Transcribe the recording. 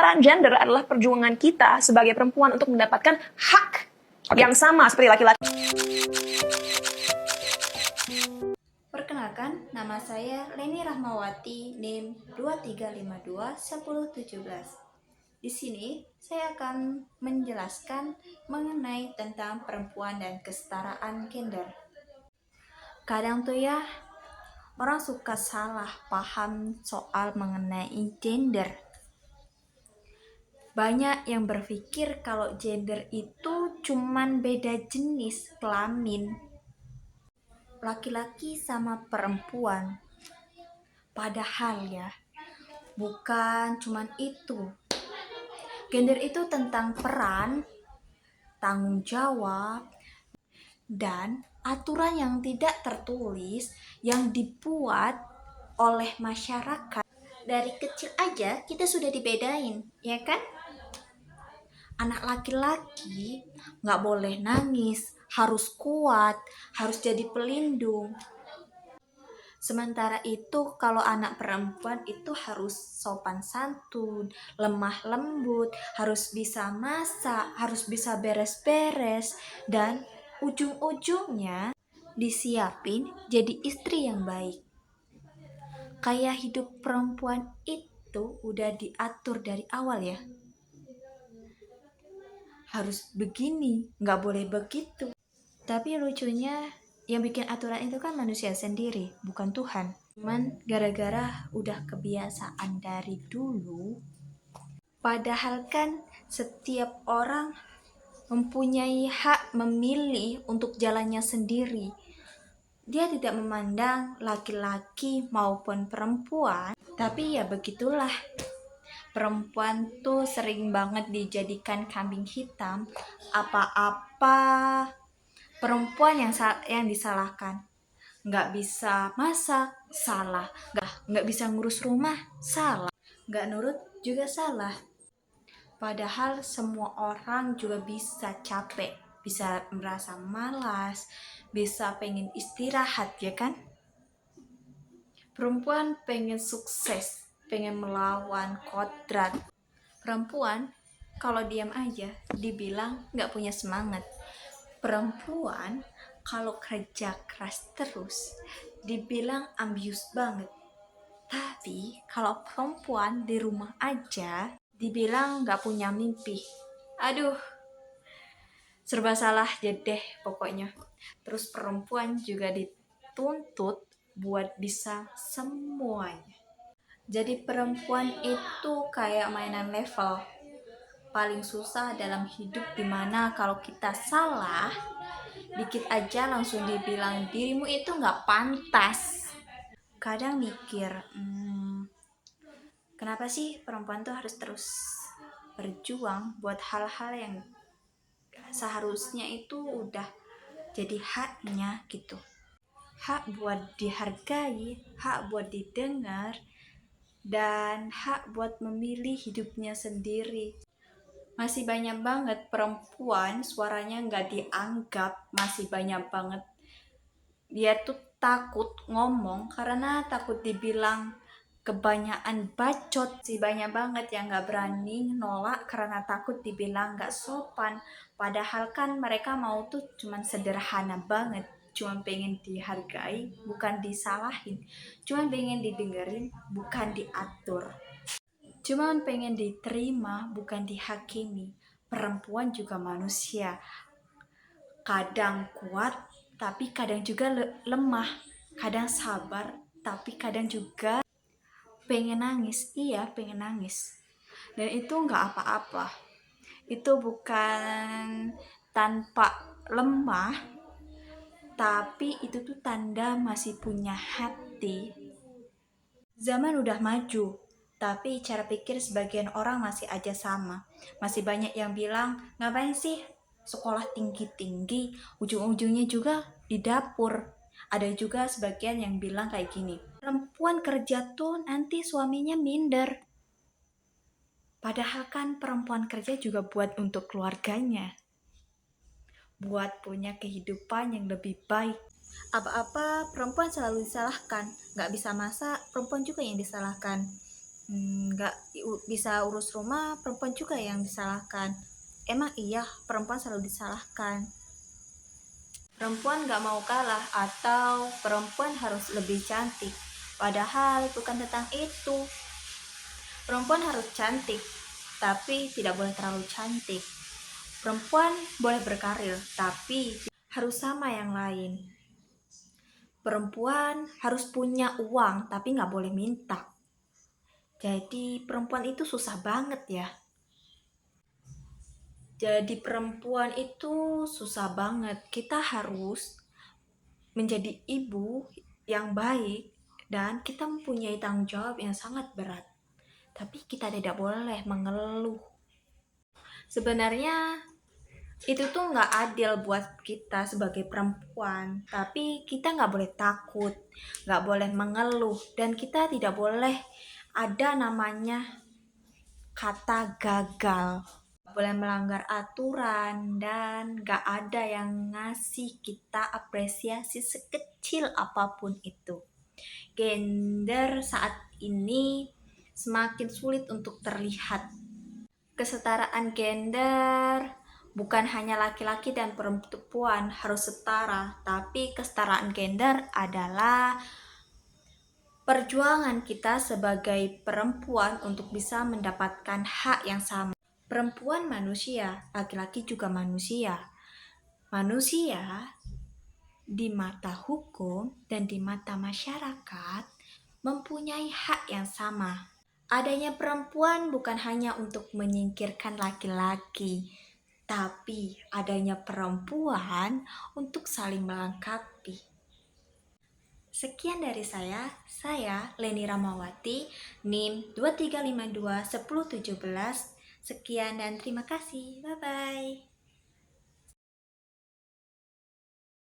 kesetaraan gender adalah perjuangan kita sebagai perempuan untuk mendapatkan hak yang sama seperti laki-laki. Perkenalkan, nama saya Leni Rahmawati, NIM 23521017. Di sini saya akan menjelaskan mengenai tentang perempuan dan kesetaraan gender. Kadang tuh ya, orang suka salah paham soal mengenai gender. Banyak yang berpikir kalau gender itu cuman beda jenis kelamin laki-laki sama perempuan. Padahal ya, bukan cuman itu. Gender itu tentang peran, tanggung jawab, dan aturan yang tidak tertulis yang dibuat oleh masyarakat. Dari kecil aja kita sudah dibedain, ya kan? Anak laki-laki nggak boleh nangis, harus kuat, harus jadi pelindung. Sementara itu kalau anak perempuan itu harus sopan santun, lemah lembut, harus bisa masak, harus bisa beres-beres, dan ujung-ujungnya disiapin jadi istri yang baik. Kayak hidup perempuan itu udah diatur dari awal ya. Harus begini, nggak boleh begitu. Tapi lucunya yang bikin aturan itu kan manusia sendiri, bukan Tuhan. Cuman gara-gara udah kebiasaan dari dulu, padahal kan setiap orang mempunyai hak memilih untuk jalannya sendiri. Dia tidak memandang laki-laki maupun perempuan, tapi ya begitulah. Perempuan tuh sering banget dijadikan kambing hitam. Apa-apa perempuan yang disalahkan. Nggak bisa masak, salah. Nggak bisa ngurus rumah, salah. Nggak nurut juga salah. Padahal semua orang juga bisa capek, bisa merasa malas, bisa pengen istirahat, ya kan? Perempuan pengen sukses, pengen melawan kodrat. Perempuan kalau diam aja dibilang nggak punya semangat. Perempuan kalau kerja keras terus dibilang ambius banget. Tapi kalau perempuan di rumah aja dibilang nggak punya mimpi. Aduh, serba salah deh pokoknya. Terus perempuan juga dituntut buat bisa semuanya. Jadi perempuan itu kayak mainan level paling susah dalam hidup, dimana kalau kita salah dikit aja langsung dibilang dirimu itu nggak pantas. Kadang mikir, kenapa sih perempuan tuh harus terus berjuang buat hal-hal yang seharusnya itu udah jadi haknya gitu. Hak buat dihargai, hak buat didengar, dan hak buat memilih hidupnya sendiri. Masih banyak banget perempuan suaranya nggak dianggap, masih banyak banget dia tuh takut ngomong karena takut dibilang kebanyakan bacot. Sih banyak banget yang nggak berani nolak karena takut dibilang nggak sopan. Padahal kan mereka mau tuh cuman sederhana banget, cuman pengen dihargai bukan disalahin, cuman pengen didengerin bukan diatur, cuman pengen diterima bukan dihakimi. Perempuan juga manusia, kadang kuat tapi kadang juga lemah, kadang sabar tapi kadang juga pengen nangis. Iya, pengen nangis, dan itu nggak apa-apa. Itu bukan tanpa lemah, tapi itu tuh tanda masih punya hati. Zaman udah maju, tapi cara pikir sebagian orang masih aja sama. Masih banyak yang bilang, ngapain sih sekolah tinggi-tinggi, ujung-ujungnya juga di dapur. Ada juga sebagian yang bilang kayak gini, perempuan kerja tuh nanti suaminya minder. Padahal kan perempuan kerja juga buat untuk keluarganya, buat punya kehidupan yang lebih baik. Apa-apa perempuan selalu disalahkan, nggak bisa masak, perempuan juga yang disalahkan. nggak bisa urus rumah, perempuan juga yang disalahkan. Emang iya perempuan selalu disalahkan? Perempuan nggak mau kalah atau perempuan harus lebih cantik? Padahal bukan tentang itu. Perempuan harus cantik, tapi tidak boleh terlalu cantik. Perempuan boleh berkarir, tapi harus sama yang lain. Perempuan harus punya uang, tapi nggak boleh minta. Jadi perempuan itu susah banget ya. Jadi perempuan itu susah banget. Kita harus menjadi ibu yang baik dan kita mempunyai tanggung jawab yang sangat berat. Tapi kita tidak boleh mengeluh. Sebenarnya itu tuh nggak adil buat kita sebagai perempuan. Tapi kita nggak boleh takut, nggak boleh mengeluh, dan kita tidak boleh ada namanya kata gagal. Boleh melanggar aturan dan gak ada yang ngasih kita apresiasi sekecil apapun itu. Gender saat ini semakin sulit untuk terlihat. Kesetaraan gender bukan hanya laki-laki dan perempuan harus setara, tapi kesetaraan gender adalah perjuangan kita sebagai perempuan untuk bisa mendapatkan hak yang sama. Perempuan manusia, laki-laki juga manusia. Manusia di mata hukum dan di mata masyarakat mempunyai hak yang sama. Adanya perempuan bukan hanya untuk menyingkirkan laki-laki, tapi adanya perempuan untuk saling melengkapi. Sekian dari saya Leni Ramawati, NIM 23521017. Sekian dan terima kasih. Bye-bye.